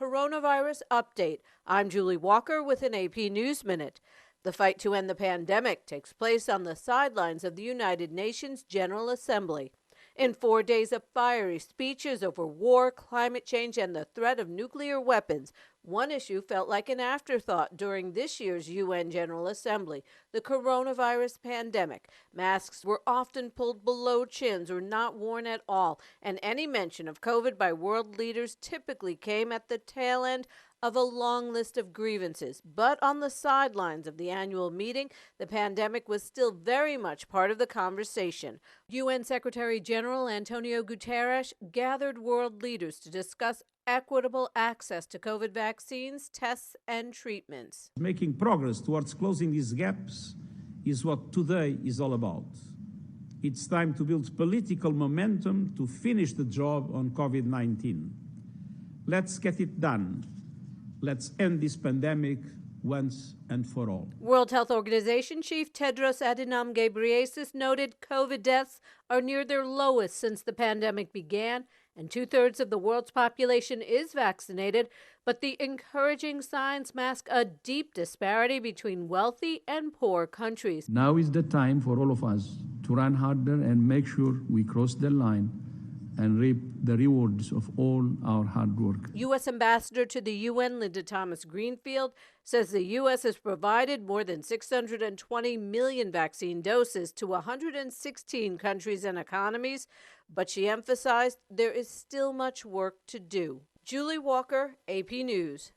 coronavirus update. I'm Julie Walker with an AP News Minute. The fight to end the pandemic takes place on the sidelines of the United Nations General Assembly. In 4 days of fiery speeches over war, climate change, and the threat of nuclear weapons, one issue felt like an afterthought during this year's UN General Assembly: the coronavirus pandemic. Masks were often pulled below chins or not worn at all, and any mention of COVID by world leaders typically came at the tail end of a long list of grievances. But on the sidelines of the annual meeting, the pandemic was still very much part of the conversation. UN Secretary General Antonio Guterres gathered world leaders to discuss equitable access to COVID vaccines, tests, and treatments. Making progress towards closing these gaps is what today is all about. It's time to build political momentum to finish the job on COVID-19. Let's get it done. Let's end this pandemic once and for all. World Health Organization Chief Tedros Adhanom Ghebreyesus noted COVID deaths are near their lowest since the pandemic began, and 2/3 of the world's population is vaccinated. But the encouraging signs mask a deep disparity between wealthy and poor countries. Now is the time for all of us to run harder and make sure we cross the line and reap the rewards of all our hard work. U.S. Ambassador to the UN, Linda Thomas-Greenfield, says the U.S. has provided more than 620 million vaccine doses to 116 countries and economies, but she emphasized there is still much work to do. Julie Walker, AP News.